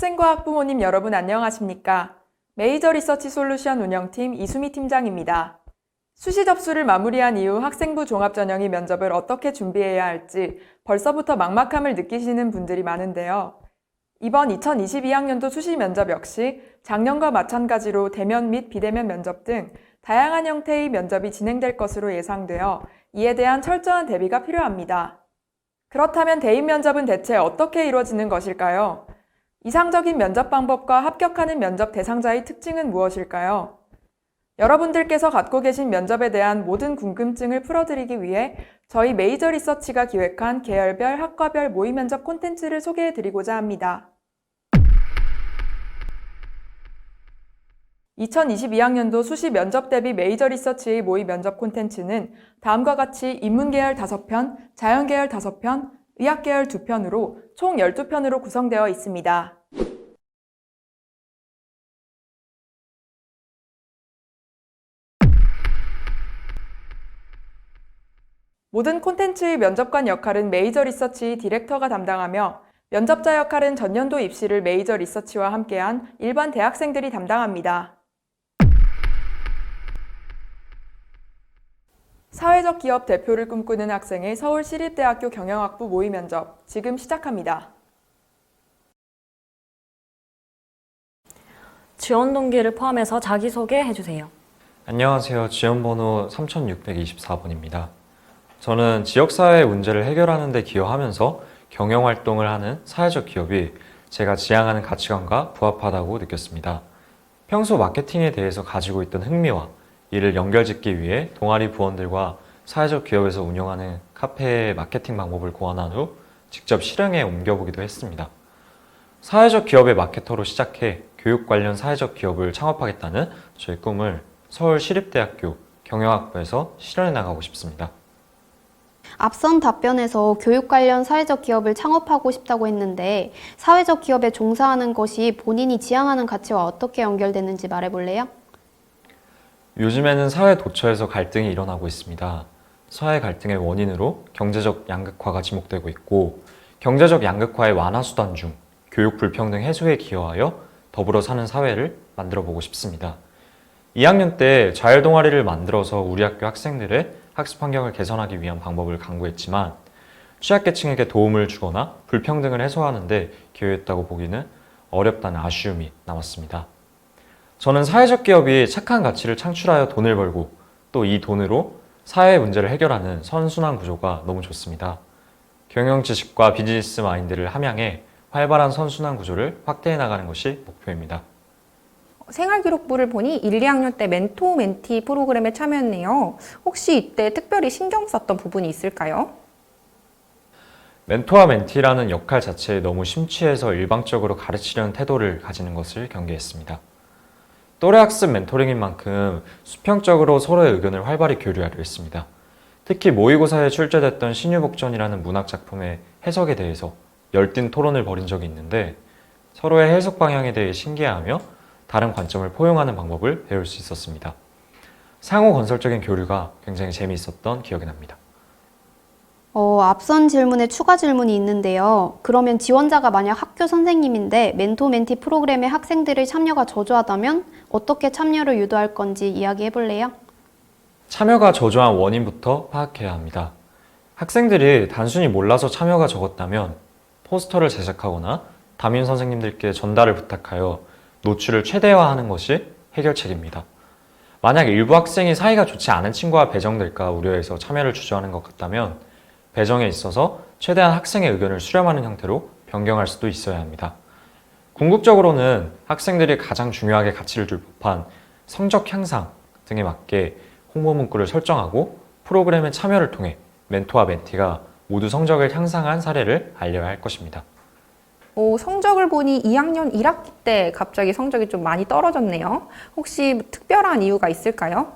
학생과 학부모님 여러분 안녕하십니까? 메이저 리서치 솔루션 운영팀 이수미 팀장입니다. 수시 접수를 마무리한 이후 학생부 종합전형의 면접을 어떻게 준비해야 할지 벌써부터 막막함을 느끼시는 분들이 많은데요. 이번 2022학년도 수시 면접 역시 작년과 마찬가지로 대면 및 비대면 면접 등 다양한 형태의 면접이 진행될 것으로 예상되어 이에 대한 철저한 대비가 필요합니다. 그렇다면 대인 면접은 대체 어떻게 이루어지는 것일까요? 이상적인 면접 방법과 합격하는 면접 대상자의 특징은 무엇일까요? 여러분들께서 갖고 계신 면접에 대한 모든 궁금증을 풀어드리기 위해 저희 메이저 리서치가 기획한 계열별, 학과별 모의 면접 콘텐츠를 소개해드리고자 합니다. 2022학년도 수시 면접 대비 메이저 리서치의 모의 면접 콘텐츠는 다음과 같이 인문계열 5편, 자연계열 5편, 의학계열 2편으로 총 12편으로 구성되어 있습니다. 모든 콘텐츠의 면접관 역할은 메이저 리서치 디렉터가 담당하며 면접자 역할은 전년도 입시를 메이저 리서치와 함께한 일반 대학생들이 담당합니다. 사회적 기업 대표를 꿈꾸는 학생의 서울시립대학교 경영학부 모의 면접, 지금 시작합니다. 지원 동기를 포함해서 자기소개 해주세요. 안녕하세요. 지원번호 3624번입니다. 저는 지역사회 문제를 해결하는 데 기여하면서 경영활동을 하는 사회적 기업이 제가 지향하는 가치관과 부합하다고 느꼈습니다. 평소 마케팅에 대해서 가지고 있던 흥미와 이를 연결짓기 위해 동아리 부원들과 사회적 기업에서 운영하는 카페의 마케팅 방법을 고안한 후 직접 실행에 옮겨보기도 했습니다. 사회적 기업의 마케터로 시작해 교육 관련 사회적 기업을 창업하겠다는 저의 꿈을 서울시립대학교 경영학부에서 실현해 나가고 싶습니다. 앞선 답변에서 교육 관련 사회적 기업을 창업하고 싶다고 했는데 사회적 기업에 종사하는 것이 본인이 지향하는 가치와 어떻게 연결되는지 말해볼래요? 요즘에는 사회 도처에서 갈등이 일어나고 있습니다. 사회 갈등의 원인으로 경제적 양극화가 지목되고 있고 경제적 양극화의 완화 수단 중 교육 불평등 해소에 기여하여 더불어 사는 사회를 만들어 보고 싶습니다. 2학년 때 자율동아리를 만들어서 우리 학교 학생들의 학습 환경을 개선하기 위한 방법을 강구했지만 취약계층에게 도움을 주거나 불평등을 해소하는 데 기여했다고 보기는 어렵다는 아쉬움이 남았습니다. 저는 사회적 기업이 착한 가치를 창출하여 돈을 벌고 또 이 돈으로 사회 문제를 해결하는 선순환 구조가 너무 좋습니다. 경영 지식과 비즈니스 마인드를 함양해 활발한 선순환 구조를 확대해 나가는 것이 목표입니다. 생활기록부를 보니 1, 2학년 때 멘토 멘티 프로그램에 참여했네요. 혹시 이때 특별히 신경 썼던 부분이 있을까요? 멘토와 멘티라는 역할 자체에 너무 심취해서 일방적으로 가르치려는 태도를 가지는 것을 경계했습니다. 또래 학습 멘토링인 만큼 수평적으로 서로의 의견을 활발히 교류하려 했습니다. 특히 모의고사에 출제됐던 신유복전이라는 문학 작품의 해석에 대해서 열띤 토론을 벌인 적이 있는데 서로의 해석 방향에 대해 신기해하며 다른 관점을 포용하는 방법을 배울 수 있었습니다. 상호 건설적인 교류가 굉장히 재미있었던 기억이 납니다. 앞선 질문에 추가 질문이 있는데요. 그러면 지원자가 만약 학교 선생님인데 멘토 멘티 프로그램에 학생들의 참여가 저조하다면 어떻게 참여를 유도할 건지 이야기해 볼래요? 참여가 저조한 원인부터 파악해야 합니다. 학생들이 단순히 몰라서 참여가 적었다면 포스터를 제작하거나 담임 선생님들께 전달을 부탁하여 노출을 최대화하는 것이 해결책입니다. 만약 일부 학생이 사이가 좋지 않은 친구와 배정될까 우려해서 참여를 주저하는 것 같다면 배정에 있어서 최대한 학생의 의견을 수렴하는 형태로 변경할 수도 있어야 합니다. 궁극적으로는 학생들이 가장 중요하게 가치를 둘 법한 성적 향상 등에 맞게 홍보 문구를 설정하고 프로그램의 참여를 통해 멘토와 멘티가 모두 성적을 향상한 사례를 알려야 할 것입니다. 성적을 보니 2학년 1학기 때 갑자기 성적이 좀 많이 떨어졌네요. 혹시 특별한 이유가 있을까요?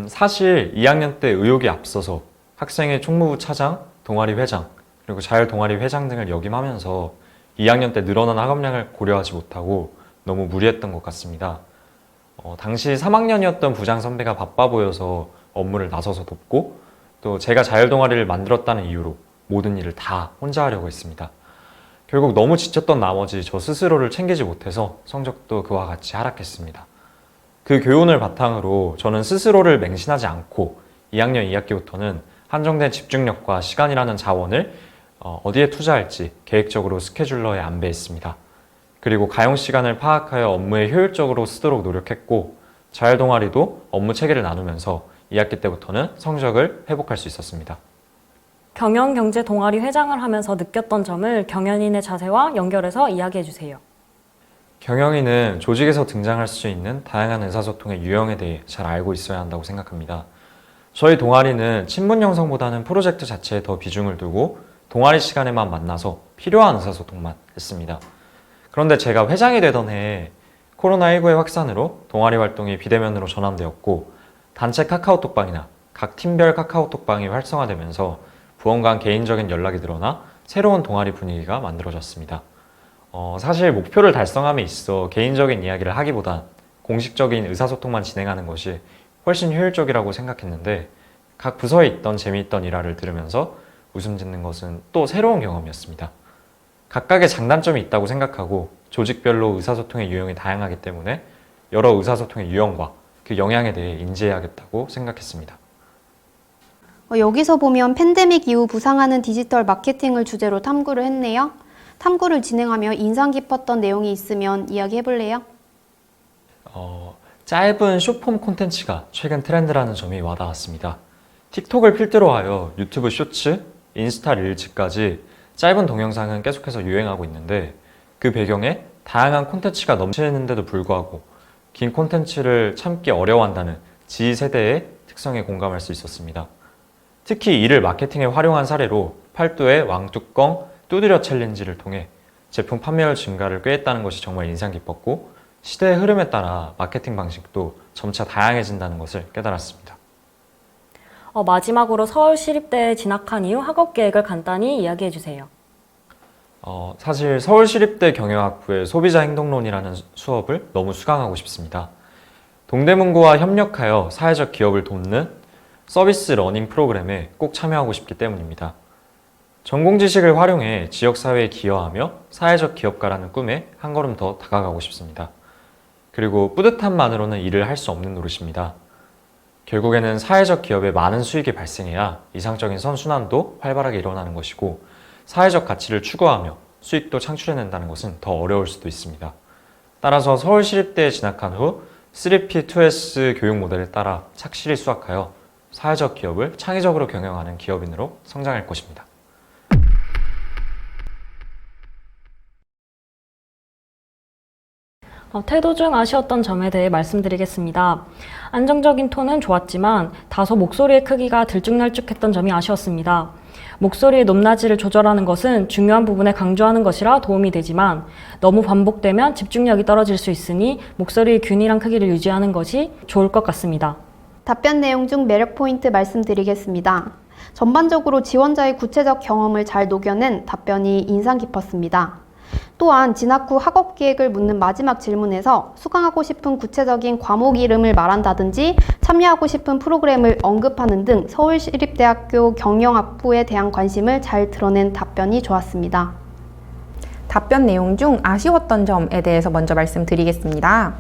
사실 2학년 때 의욕이 앞서서 학생의 총무부 차장, 동아리 회장, 그리고 자율 동아리 회장 등을 역임하면서 2학년 때 늘어난 학업량을 고려하지 못하고 너무 무리했던 것 같습니다. 당시 3학년이었던 부장 선배가 바빠 보여서 업무를 나서서 돕고 또 제가 자율 동아리를 만들었다는 이유로 모든 일을 다 혼자 하려고 했습니다. 결국 너무 지쳤던 나머지 저 스스로를 챙기지 못해서 성적도 그와 같이 하락했습니다. 그 교훈을 바탕으로 저는 스스로를 맹신하지 않고 2학년 2학기부터는 한정된 집중력과 시간이라는 자원을 어디에 투자할지 계획적으로 스케줄러에 안배했습니다. 그리고 가용 시간을 파악하여 업무에 효율적으로 쓰도록 노력했고 자율 동아리도 업무 체계를 나누면서 2학기 때부터는 성적을 회복할 수 있었습니다. 경영 경제 동아리 회장을 하면서 느꼈던 점을 경연인의 자세와 연결해서 이야기해 주세요. 경영인은 조직에서 등장할 수 있는 다양한 의사소통의 유형에 대해 잘 알고 있어야 한다고 생각합니다. 저희 동아리는 친분 형성보다는 프로젝트 자체에 더 비중을 두고 동아리 시간에만 만나서 필요한 의사소통만 했습니다. 그런데 제가 회장이 되던 해에 코로나19의 확산으로 동아리 활동이 비대면으로 전환되었고 단체 카카오톡방이나 각 팀별 카카오톡방이 활성화되면서 부원 간 개인적인 연락이 늘어나 새로운 동아리 분위기가 만들어졌습니다. 사실 목표를 달성함에 있어 개인적인 이야기를 하기보단 공식적인 의사소통만 진행하는 것이 훨씬 효율적이라고 생각했는데 각 부서에 있던 재미있던 일화를 들으면서 웃음 짓는 것은 또 새로운 경험이었습니다. 각각의 장단점이 있다고 생각하고 조직별로 의사소통의 유형이 다양하기 때문에 여러 의사소통의 유형과 그 영향에 대해 인지해야겠다고 생각했습니다. 여기서 보면 팬데믹 이후 부상하는 디지털 마케팅을 주제로 탐구를 했네요. 탐구를 진행하며 인상 깊었던 내용이 있으면 이야기해 볼래요? 짧은 숏폼 콘텐츠가 최근 트렌드라는 점이 와닿았습니다. 틱톡을 필두로 하여 유튜브 쇼츠, 인스타 릴즈까지 짧은 동영상은 계속해서 유행하고 있는데 그 배경에 다양한 콘텐츠가 넘치는데도 불구하고 긴 콘텐츠를 참기 어려워한다는 Z세대의 특성에 공감할 수 있었습니다. 특히 이를 마케팅에 활용한 사례로 팔도의 왕뚜껑 두드려 챌린지를 통해 제품 판매율 증가를 꾀했다는 것이 정말 인상 깊었고 시대의 흐름에 따라 마케팅 방식도 점차 다양해진다는 것을 깨달았습니다. 마지막으로 서울시립대에 진학한 이후 학업 계획을 간단히 이야기해 주세요. 사실 서울시립대 경영학부의 소비자 행동론이라는 수업을 너무 수강하고 싶습니다. 동대문고와 협력하여 사회적 기업을 돕는 서비스 러닝 프로그램에 꼭 참여하고 싶기 때문입니다. 전공 지식을 활용해 지역사회에 기여하며 사회적 기업가라는 꿈에 한 걸음 더 다가가고 싶습니다. 그리고 뿌듯함만으로는 일을 할 수 없는 노릇입니다. 결국에는 사회적 기업에 많은 수익이 발생해야 이상적인 선순환도 활발하게 일어나는 것이고 사회적 가치를 추구하며 수익도 창출해낸다는 것은 더 어려울 수도 있습니다. 따라서 서울시립대에 진학한 후 3P2S 교육 모델에 따라 착실히 수학하여 사회적 기업을 창의적으로 경영하는 기업인으로 성장할 것입니다. 태도 중 아쉬웠던 점에 대해 말씀드리겠습니다. 안정적인 톤은 좋았지만 다소 목소리의 크기가 들쭉날쭉했던 점이 아쉬웠습니다. 목소리의 높낮이를 조절하는 것은 중요한 부분에 강조하는 것이라 도움이 되지만 너무 반복되면 집중력이 떨어질 수 있으니 목소리의 균일한 크기를 유지하는 것이 좋을 것 같습니다. 답변 내용 중 매력 포인트 말씀드리겠습니다. 전반적으로 지원자의 구체적 경험을 잘 녹여낸 답변이 인상 깊었습니다. 또한 진학 후 학업 계획을 묻는 마지막 질문에서 수강하고 싶은 구체적인 과목 이름을 말한다든지 참여하고 싶은 프로그램을 언급하는 등 서울시립대학교 경영학부에 대한 관심을 잘 드러낸 답변이 좋았습니다. 답변 내용 중 아쉬웠던 점에 대해서 먼저 말씀드리겠습니다.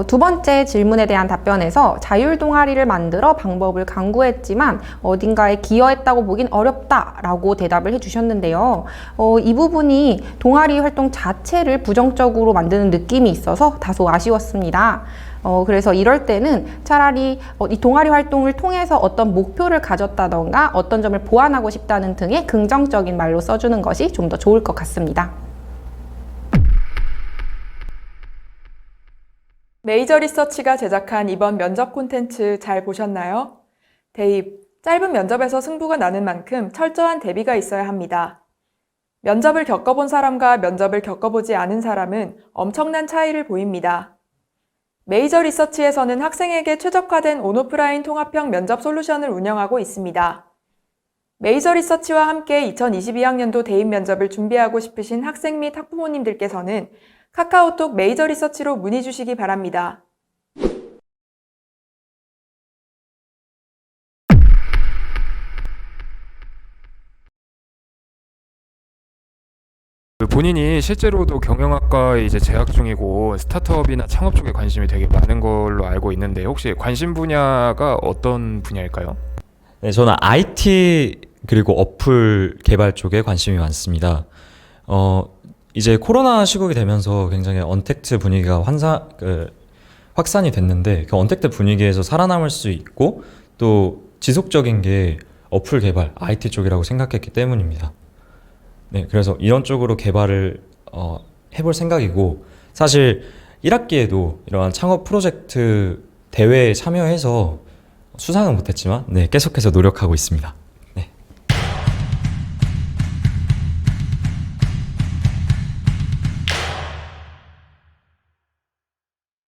두 번째 질문에 대한 답변에서 자율 동아리를 만들어 방법을 강구했지만 어딘가에 기여했다고 보긴 어렵다라고 대답을 해주셨는데요. 이 부분이 동아리 활동 자체를 부정적으로 만드는 느낌이 있어서 다소 아쉬웠습니다. 그래서 이럴 때는 차라리 이 동아리 활동을 통해서 어떤 목표를 가졌다던가 어떤 점을 보완하고 싶다는 등의 긍정적인 말로 써주는 것이 좀 더 좋을 것 같습니다. 메이저 리서치가 제작한 이번 면접 콘텐츠 잘 보셨나요? 대입, 짧은 면접에서 승부가 나는 만큼 철저한 대비가 있어야 합니다. 면접을 겪어본 사람과 면접을 겪어보지 않은 사람은 엄청난 차이를 보입니다. 메이저 리서치에서는 학생에게 최적화된 온오프라인 통합형 면접 솔루션을 운영하고 있습니다. 메이저 리서치와 함께 2022학년도 대입 면접을 준비하고 싶으신 학생 및 학부모님들께서는 카카오톡 메이저 리서치로 문의 주시기 바랍니다. 본인이 실제로도 경영학과에 이제 재학 중이고 스타트업이나 창업 쪽에 관심이 되게 많은 걸로 알고 있는데 혹시 관심 분야가 어떤 분야일까요? 네, 저는 IT 그리고 어플 개발 쪽에 관심이 많습니다. 이제 코로나 시국이 되면서 굉장히 언택트 분위기가 확산이 됐는데 그 언택트 분위기에서 살아남을 수 있고 또 지속적인 게 어플 개발, IT 쪽이라고 생각했기 때문입니다. 네, 그래서 이런 쪽으로 개발을 해볼 생각이고 사실 1학기에도 이러한 창업 프로젝트 대회에 참여해서 수상은 못했지만 네, 계속해서 노력하고 있습니다.